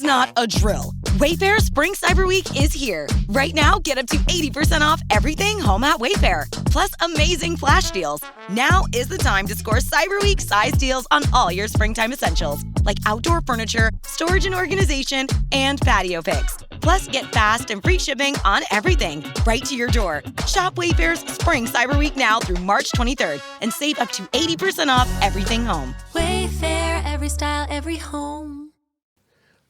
not a drill. Wayfair Spring Cyber Week is here. Right now, get up to 80% off everything home at Wayfair, plus amazing flash deals. Now is the time to score Cyber Week size deals on all your springtime essentials, like outdoor furniture, storage and organization, and patio picks. Plus, get fast and free shipping on everything right to your door. Shop Wayfair's Spring Cyber Week now through March 23rd and save up to 80% off everything home. Wayfair, every style, every home.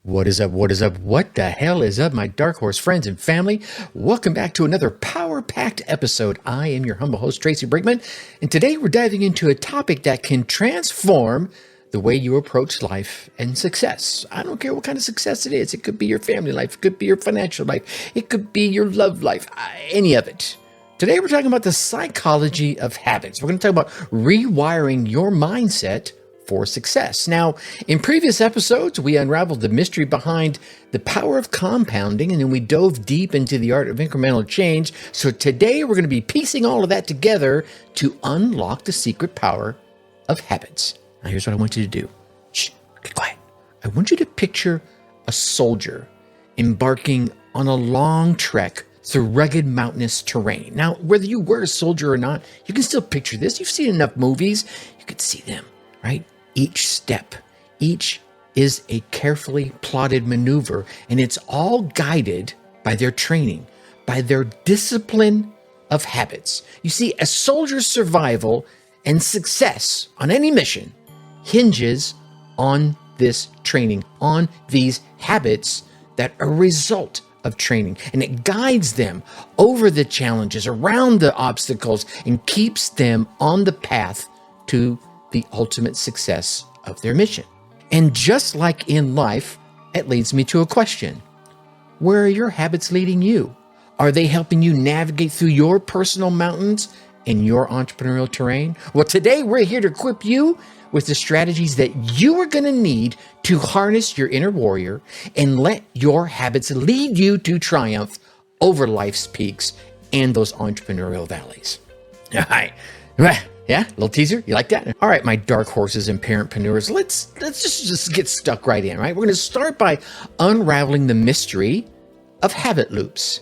What is up? What is up? What the hell is up, my Dark Horse friends and family? Welcome back to another power-packed episode. I am your humble host, Tracy Brinkman, and today we're diving into a topic that can transform the way you approach life and success. I don't care what kind of success it is. It could be your family life. It could be your financial life. It could be your love life. Any of it. Today, we're talking about the psychology of habits. We're going to talk about rewiring your mindset for success. Now, in previous episodes, we unraveled the mystery behind the power of compounding, and then we dove deep into the art of incremental change. So today, we're going to be piecing all of that together to unlock the secret power of habits. Now, here's what I want you to do. Shh, get quiet. I want you to picture a soldier embarking on a long trek through rugged mountainous terrain. Now, whether you were a soldier or not, you can still picture this. You've seen enough movies. You can see them, right? Each step, each is a carefully plotted maneuver, and it's all guided by their training, by their discipline of habits. You see, a soldier's survival and success on any mission hinges on this training, on these habits that are a result of training. And it guides them over the challenges, around the obstacles, and keeps them on the path to the ultimate success of their mission. And just like in life, it leads me to a question. Where are your habits leading you? Are they helping you navigate through your personal mountains and your entrepreneurial terrain? Well, today we're here to equip you with the strategies that you are going to need to harness your inner warrior and let your habits lead you to triumph over life's peaks and those entrepreneurial valleys. All right. Yeah, little teaser. You like that? All right, my dark horses and parentpreneurs, let's just get stuck right in, right? We're going to start by unraveling the mystery of habit loops.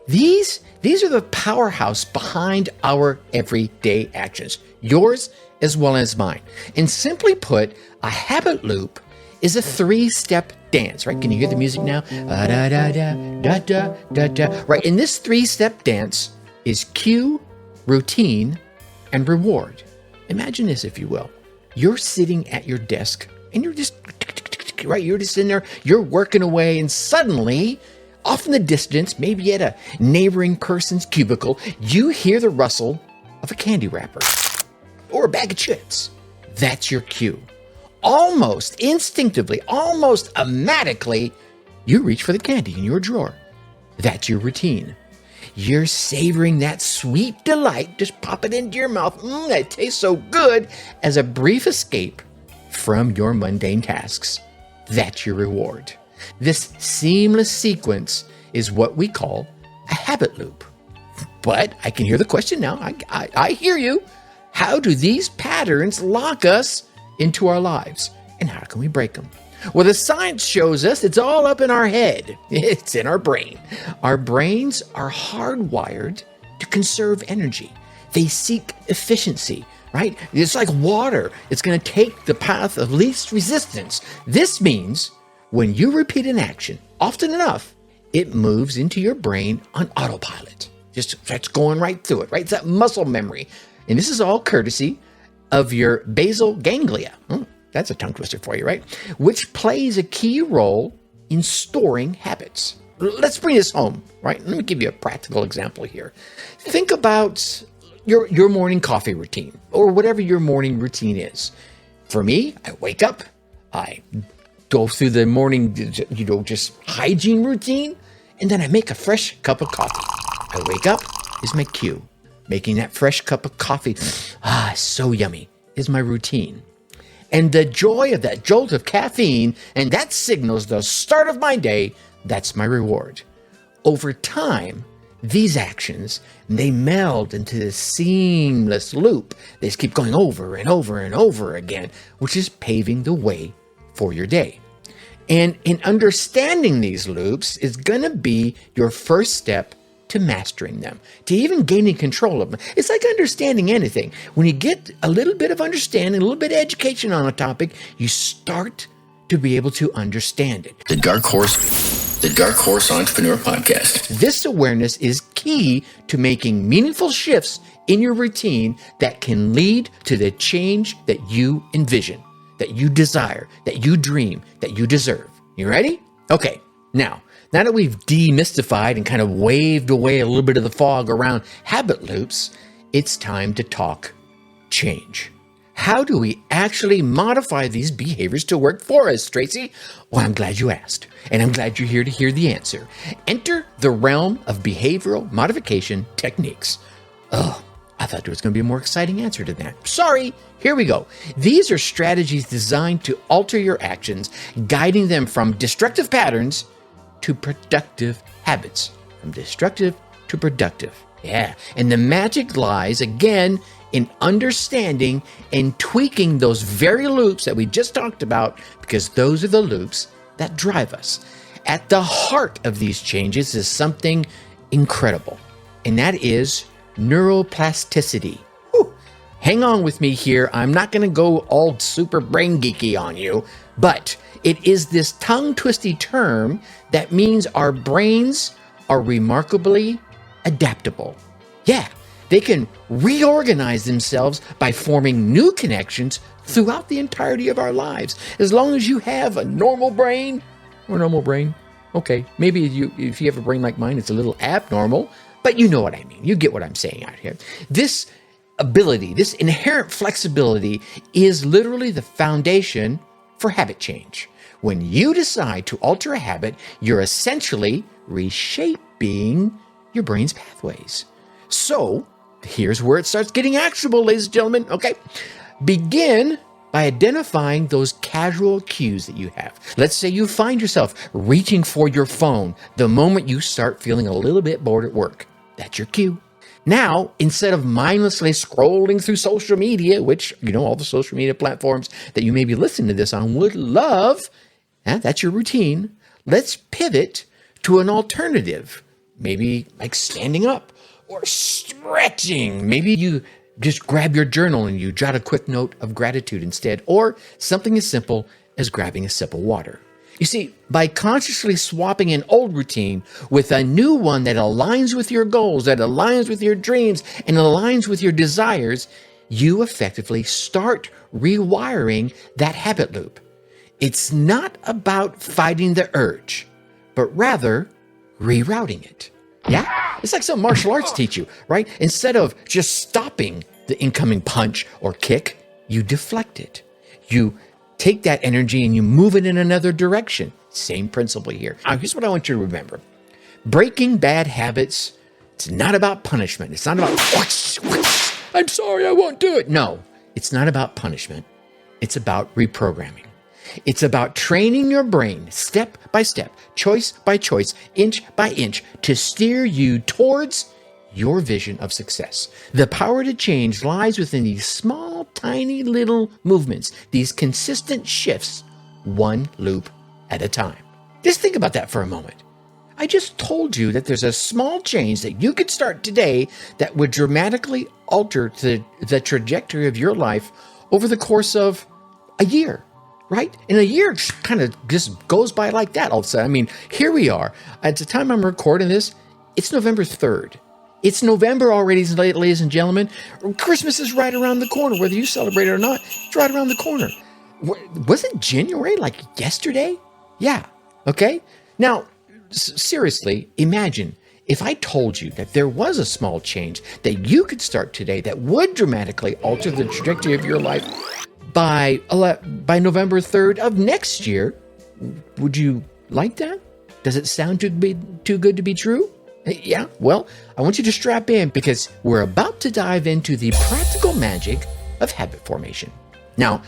These are the powerhouse behind our everyday actions, yours as well as mine. And simply put, a habit loop is a three-step dance, right? Can you hear the music now? Da da da da da da da. Right, and this three-step dance is cue, routine, and reward. Imagine this, if you will. You're sitting at your desk, and you're just, right? You're just in there, you're working away, and suddenly, off in the distance, maybe at a neighboring person's cubicle, you hear the rustle of a candy wrapper or a bag of chips. That's your cue. Almost instinctively, almost automatically, you reach for the candy in your drawer. That's your routine. You're savoring that sweet delight, just pop it into your mouth. That tastes so good, as a brief escape from your mundane tasks. That's your reward. This seamless sequence is what we call a habit loop. But I can hear the question now. I hear you. How do these patterns lock us into our lives? And how can we break them? Well, the science shows us it's all up in our head. It's in our brain. Our brains are hardwired to conserve energy. They seek efficiency, right? It's like water. It's going to take the path of least resistance. This means when you repeat an action often enough, it moves into your brain on autopilot. Just starts going right through it, right? It's that muscle memory. And this is all courtesy of your basal ganglia. That's a tongue twister for you, right? Which plays a key role in storing habits. Let's bring this home, right? Let me give you a practical example here. Think about your morning coffee routine, or whatever your morning routine is. For me, I wake up, I go through the morning, just hygiene routine, and then I make a fresh cup of coffee. I wake up is my cue. Making that fresh cup of coffee, so yummy, is my routine. And the joy of that jolt of caffeine, and that signals the start of my day, that's my reward. Over time, these actions, they meld into this seamless loop. They just keep going over and over and over again, which is paving the way for your day. And in understanding these loops is going to be your first step to mastering them, to even gaining control of them. It's like understanding anything. When you get a little bit of understanding, a little bit of education on a topic, you start to be able to understand it. The Dark Horse Entrepreneur Podcast. This awareness is key to making meaningful shifts in your routine that can lead to the change that you envision, that you desire, that you dream, that you deserve. You ready? Okay, now that we've demystified and kind of waved away a little bit of the fog around habit loops, it's time to talk change. How do we actually modify these behaviors to work for us, Tracy? Well, I'm glad you asked, and I'm glad you're here to hear the answer. Enter the realm of behavioral modification techniques. Oh, I thought there was going to be a more exciting answer to that. Sorry, here we go. These are strategies designed to alter your actions, guiding them from destructive patterns to productive habits. From destructive to productive. Yeah, and the magic lies, again, in understanding and tweaking those very loops that we just talked about, because those are the loops that drive us. At the heart of these changes is something incredible, and that is neuroplasticity. Whew. Hang on with me here. I'm not going to go all super brain geeky on you, but it is this tongue-twisty term that means our brains are remarkably adaptable. Yeah, they can reorganize themselves by forming new connections throughout the entirety of our lives. As long as you have a normal brain, okay, maybe if you have a brain like mine, it's a little abnormal, but you know what I mean. You get what I'm saying out here. This ability, this inherent flexibility is literally the foundation for habit change. When you decide to alter a habit, you're essentially reshaping your brain's pathways. So here's where it starts getting actionable, ladies and gentlemen. Okay, begin by identifying those casual cues that you have. Let's say you find yourself reaching for your phone the moment you start feeling a little bit bored at work. That's your cue. Now, instead of mindlessly scrolling through social media, which, all the social media platforms that you may be listening to this on would love, that's your routine. Let's pivot to an alternative, maybe like standing up or stretching. Maybe you just grab your journal and you jot a quick note of gratitude instead, or something as simple as grabbing a sip of water. You see, by consciously swapping an old routine with a new one that aligns with your goals, that aligns with your dreams, and aligns with your desires, you effectively start rewiring that habit loop. It's not about fighting the urge, but rather rerouting it. Yeah? It's like some martial arts teach you, right? Instead of just stopping the incoming punch or kick, you deflect it. You take that energy and you move it in another direction. Same principle here. Now, here's what I want you to remember. Breaking bad habits, it's not about punishment. It's not about, I'm sorry, I won't do it. No, it's not about punishment. It's about reprogramming. It's about training your brain step by step, choice by choice, inch by inch to steer you towards your vision of success. The power to change lies within these small, tiny little movements, these consistent shifts, one loop at a time. Just think about that for a moment. I just told you that there's a small change that you could start today that would dramatically alter the trajectory of your life over the course of a year. Right? And a year kind of just goes by like that all of a sudden. I mean, here we are. At the time I'm recording this, it's November 3rd. It's November already, ladies and gentlemen. Christmas is right around the corner. Whether you celebrate it or not, it's right around the corner. Was it January, like yesterday? Yeah. Okay? Now, seriously, imagine if I told you that there was a small change that you could start today that would dramatically alter the trajectory of your life by November 3rd of next year. Would you like that? Does it sound too good to be true? Yeah, well, I want you to strap in because we're about to dive into the practical magic of habit formation. Now,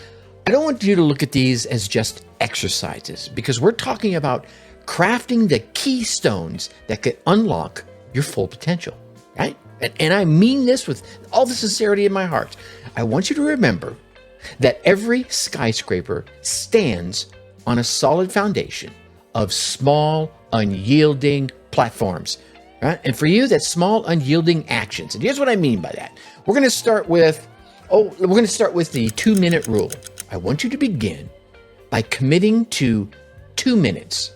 I don't want you to look at these as just exercises because we're talking about crafting the keystones that could unlock your full potential, right? And I mean this with all the sincerity in my heart. I want you to remember that every skyscraper stands on a solid foundation of small, unyielding platforms. Right? And for you, that's small, unyielding actions. And here's what I mean by that. We're going to start with the 2-minute rule. I want you to begin by committing to 2 minutes,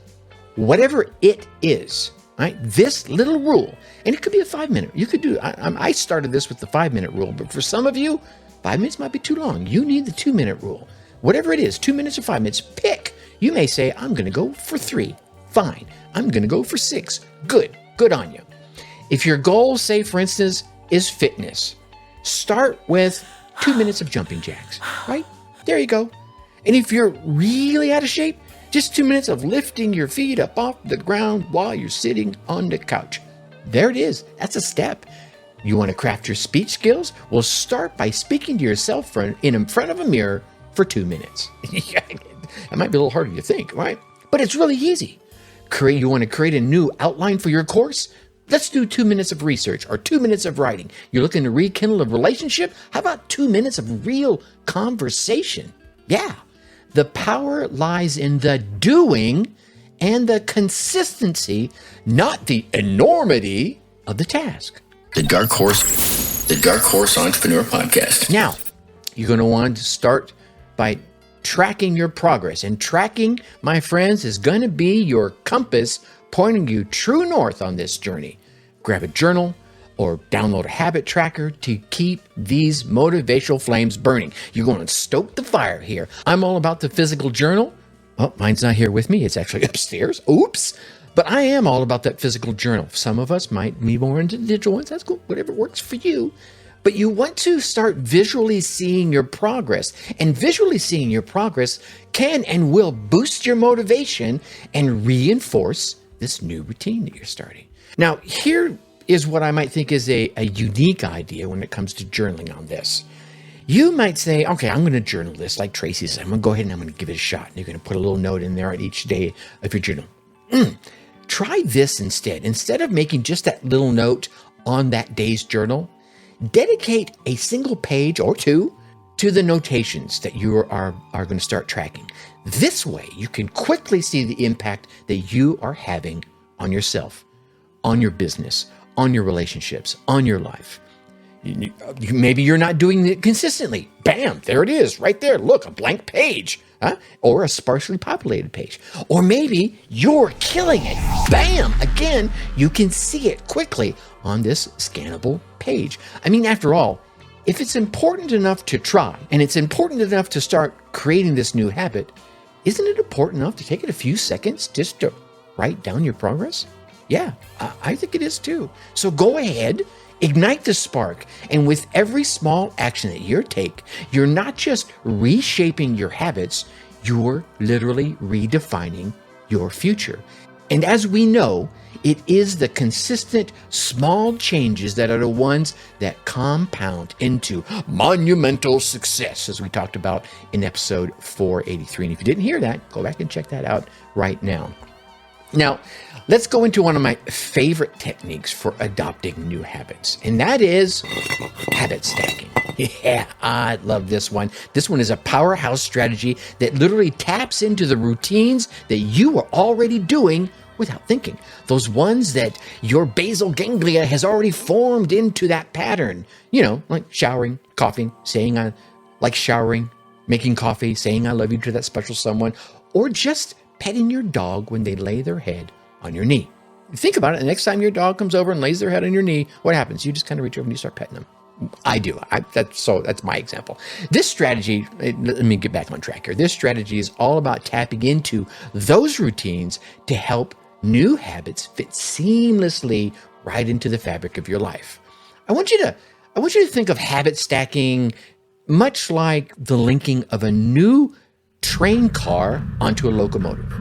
whatever it is. Right? This little rule, and it could be a 5-minute. You could do. I started this with the 5-minute rule, but for some of you, 5 minutes might be too long. You need the 2-minute rule. Whatever it is, 2 minutes or 5 minutes, pick. You may say, I'm going to go for 3. Fine. I'm going to go for 6. Good on you. If your goal, say for instance, is fitness, start with 2 minutes of jumping jacks, right? There you go. And if you're really out of shape, just 2 minutes of lifting your feet up off the ground while you're sitting on the couch. There it is. That's a step. You want to craft your speech skills? Well, start by speaking to yourself in front of a mirror for 2 minutes. It might be a little harder to think, right? But it's really easy. You want to create a new outline for your course? Let's do 2 minutes of research or 2 minutes of writing. You're looking to rekindle a relationship? How about 2 minutes of real conversation? Yeah. The power lies in the doing and the consistency, not the enormity of the task. The Dark Horse Entrepreneur Podcast. Now, you're going to want to start by tracking your progress. And tracking, my friends, is going to be your compass pointing you true north on this journey. Grab a journal or download a habit tracker to keep these motivational flames burning. You're going to stoke the fire here. I'm all about the physical journal. Oh, mine's not here with me. It's actually upstairs. Oops. But I am all about that physical journal. Some of us might be more into the digital ones. That's cool. Whatever works for you. But you want to start visually seeing your progress. And visually seeing your progress can and will boost your motivation and reinforce this new routine that you're starting. Now, here is what I might think is a unique idea when it comes to journaling on this. You might say, okay, I'm going to journal this like Tracy said. I'm going to go ahead and I'm going to give it a shot. And you're going to put a little note in there at each day of your journal. Try this instead. Instead of making just that little note on that day's journal, dedicate a single page or two to the notations that you are going to start tracking. This way, you can quickly see the impact that you are having on yourself, on your business, on your relationships, on your life. Maybe you're not doing it consistently. Bam, there it is, right there. Look, a blank page, or a sparsely populated page. Or maybe you're killing it. Bam, again, you can see it quickly on this scannable page. I mean, after all, if it's important enough to try, and it's important enough to start creating this new habit, isn't it important enough to take it a few seconds just to write down your progress? Yeah, I think it is too. So go ahead, ignite the spark, and with every small action that you take, you're not just reshaping your habits, you're literally redefining your future. And as we know, it is the consistent small changes that are the ones that compound into monumental success, as we talked about in episode 483. And if you didn't hear that, go back and check that out right now. Now, let's go into one of my favorite techniques for adopting new habits, and that is habit stacking. Yeah, I love this one. This one is a powerhouse strategy that literally taps into the routines that you are already doing without thinking. Those ones that your basal ganglia has already formed into that pattern. You know, like showering, coughing, saying I like showering, making coffee, saying I love you to that special someone, or just petting your dog when they lay their head on your knee. Think about it. The next time your dog comes over and lays their head on your knee, what happens? You just kind of reach over and you start petting them. I do. That's my example. This strategy, let me get back on track here. This strategy is all about tapping into those routines to help new habits fit seamlessly right into the fabric of your life. I want you to think of habit stacking much like the linking of a new train car onto a locomotive.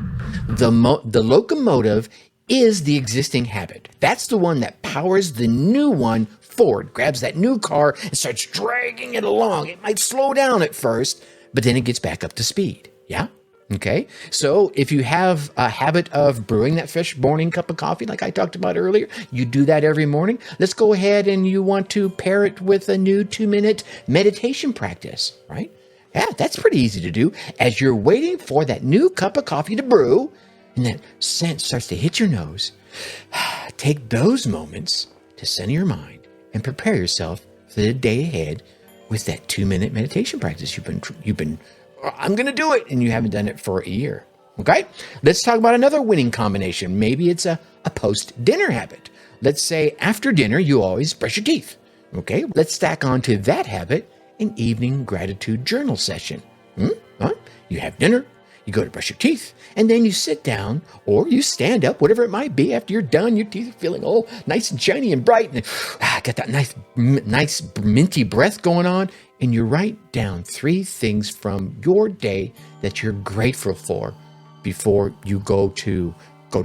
The locomotive is the existing habit. That's the one that powers the new one forward, grabs that new car and starts dragging it along. It might slow down at first, but then it gets back up to speed. Yeah? Okay. So if you have a habit of brewing that fresh morning cup of coffee, like I talked about earlier, you do that every morning. Let's go ahead and you want to pair it with a new 2-minute meditation practice, right? Yeah, that's pretty easy to do. As you're waiting for that new cup of coffee to brew and that scent starts to hit your nose, take those moments to center your mind and prepare yourself for the day ahead with that 2-minute meditation practice you've been I'm going to do it, and you haven't done it for a year. Okay? Let's talk about another winning combination. Maybe it's a post-dinner habit. Let's say after dinner, you always brush your teeth. Okay? Let's stack onto that habit an evening gratitude journal session. You have dinner, you go to brush your teeth, and then you sit down or you stand up, whatever it might be. After you're done, your teeth are feeling all nice and shiny and bright, and got that nice minty breath going on. And you write down 3 things from your day that you're grateful for before you go to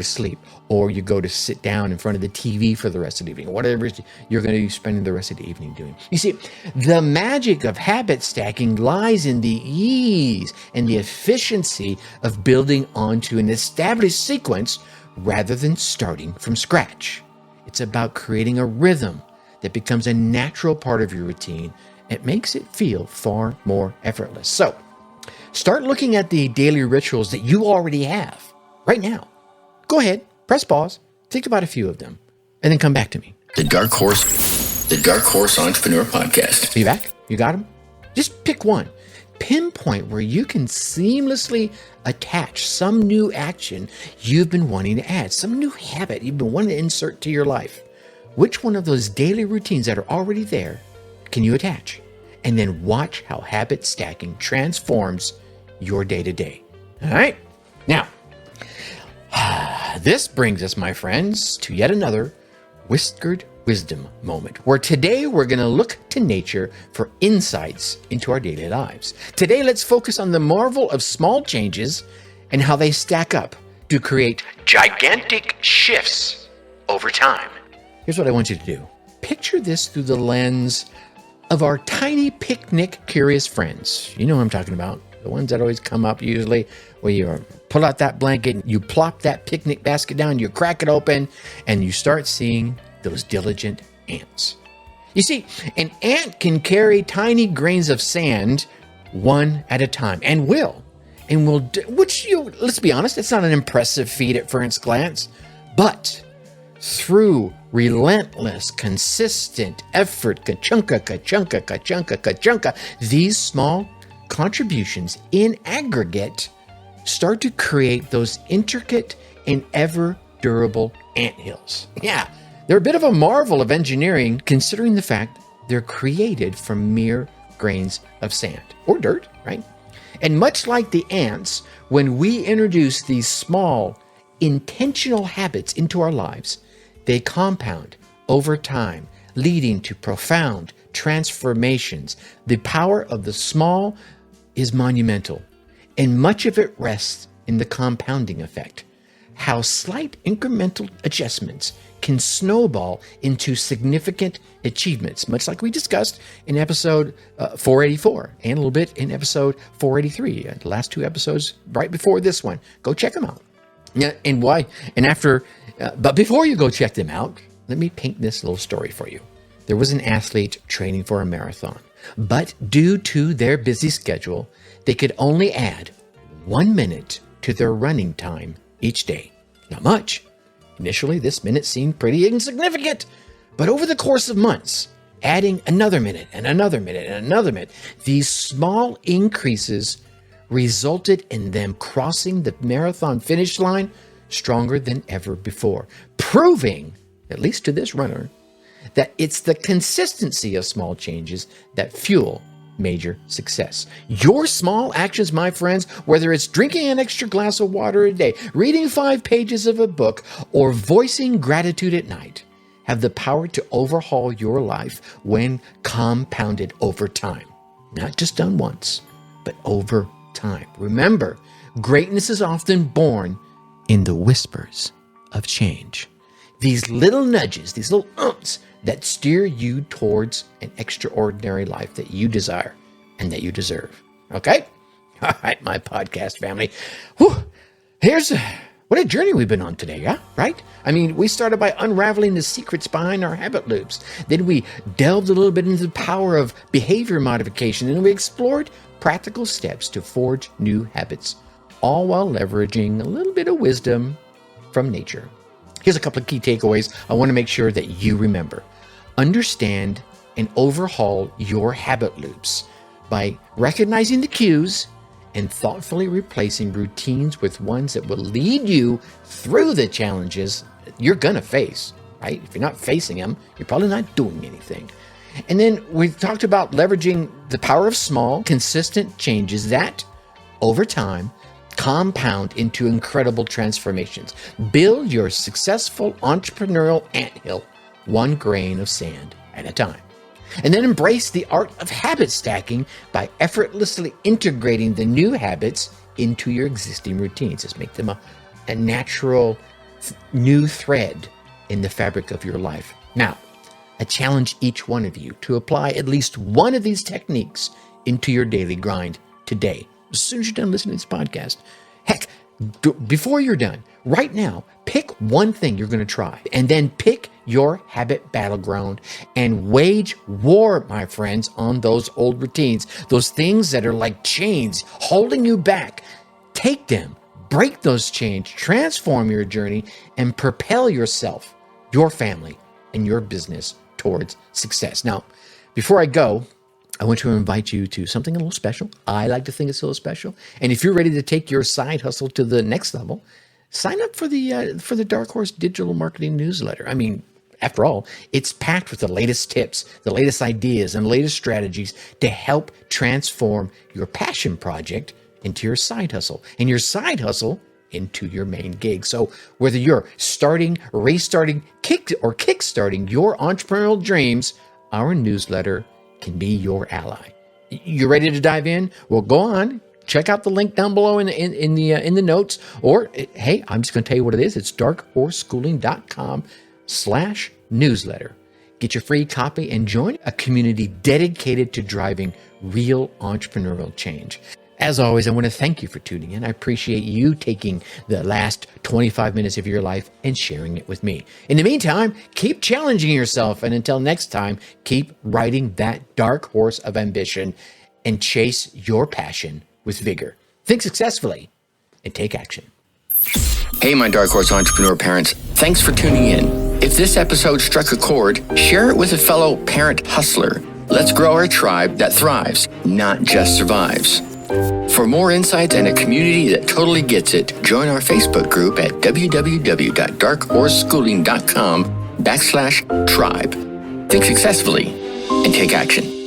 sleep, or you go to sit down in front of the TV for the rest of the evening, or whatever it is you're going to be spending the rest of the evening doing. You see, the magic of habit stacking lies in the ease and the efficiency of building onto an established sequence rather than starting from scratch. It's about creating a rhythm that becomes a natural part of your routine. It makes it feel far more effortless. So, start looking at the daily rituals that you already have right now. Go ahead, press pause, think about a few of them, and then come back to me. The Dark Horse Entrepreneur Podcast. Are you back? You got them? Just pick one. Pinpoint where you can seamlessly attach some new action you've been wanting to add, some new habit you've been wanting to insert to your life. Which one of those daily routines that are already there can you attach? And then watch how habit stacking transforms your day-to-day. All right? Now, this brings us, my friends, to yet another Whiskered Wisdom moment, where today we're going to look to nature for insights into our daily lives. Today, let's focus on the marvel of small changes and how they stack up to create gigantic shifts over time. Here's what I want you to do. Picture this through the lens of our tiny picnic curious friends. You know what I'm talking about. The ones that always come up usually where you pull out that blanket, you plop that picnic basket down, you crack it open, and you start seeing those diligent ants. You see, an ant can carry tiny grains of sand one at a time, and will, let's be honest, it's not an impressive feat at first glance, but through relentless, consistent effort, ka-chunka, ka-chunka, ka-chunka, ka-chunka, these small contributions in aggregate start to create those intricate and ever durable anthills. Yeah, they're a bit of a marvel of engineering, considering the fact they're created from mere grains of sand or dirt, right? And much like the ants, when we introduce these small, intentional habits into our lives, they compound over time, leading to profound transformations. The power of the small is monumental, and much of it rests in the compounding effect. How slight incremental adjustments can snowball into significant achievements, much like we discussed in episode 484 and a little bit in episode 483, the last 2 episodes right before this one. Go check them out. Yeah, and why? And after, but before you go check them out, let me paint this little story for you. There was an athlete training for a marathon, but due to their busy schedule, they could only add 1 minute to their running time each day. Not much. Initially, this minute seemed pretty insignificant, but over the course of months, adding another minute and another minute and another minute, these small increases resulted in them crossing the marathon finish line stronger than ever before, proving, at least to this runner, that it's the consistency of small changes that fuel major success. Your small actions, my friends, whether it's drinking an extra glass of water a day, reading 5 pages of a book, or voicing gratitude at night, have the power to overhaul your life when compounded over time. Not just done once, but over time. Remember, greatness is often born in the whispers of change. These little nudges, these little umps that steer you towards an extraordinary life that you desire and that you deserve. Okay? All right, my podcast family. Whew. What a journey we've been on today, yeah? Right? I mean, we started by unraveling the secrets behind our habit loops. Then we delved a little bit into the power of behavior modification, and we explored practical steps to forge new habits, all while leveraging a little bit of wisdom from nature. Here's a couple of key takeaways I want to make sure that you remember. Understand and overhaul your habit loops by recognizing the cues and thoughtfully replacing routines with ones that will lead you through the challenges you're going to face, right? If you're not facing them, you're probably not doing anything. And then we talked about leveraging the power of small, consistent changes that, over time, compound into incredible transformations. Build your successful entrepreneurial anthill one grain of sand at a time. And then embrace the art of habit stacking by effortlessly integrating the new habits into your existing routines. Just make them a natural new thread in the fabric of your life. Now, I challenge each one of you to apply at least one of these techniques into your daily grind today, as soon as you're done listening to this podcast. Heck, before you're done, right now, pick one thing you're going to try, and then pick your habit battleground and wage war, my friends, on those old routines, those things that are like chains holding you back. Take them, break those chains, transform your journey, and propel yourself, your family, and your business towards success. Now, before I go, I want to invite you to something a little special. I like to think it's a little special. And if you're ready to take your side hustle to the next level, sign up for the Dark Horse Digital Marketing Newsletter. I mean, after all, it's packed with the latest tips, the latest ideas, and latest strategies to help transform your passion project into your side hustle, and your side hustle into your main gig. So whether you're starting, restarting, kickstarting your entrepreneurial dreams, our newsletter can be your ally. You ready to dive in? Well, go on. Check out the link down below in the notes. Or, hey, I'm just going to tell you what it is. It's darkhorseschooling.com/newsletter. Get your free copy and join a community dedicated to driving real entrepreneurial change. As always, I want to thank you for tuning in. I appreciate you taking the last 25 minutes of your life and sharing it with me. In the meantime, keep challenging yourself. And until next time, keep riding that dark horse of ambition and chase your passion with vigor. Think successfully and take action. Hey, my Dark Horse Entrepreneur parents, thanks for tuning in. If this episode struck a chord, share it with a fellow parent hustler. Let's grow our tribe that thrives, not just survives. For more insights and a community that totally gets it, join our Facebook group at www.darkhorseschooling.com/tribe. Think successfully and take action.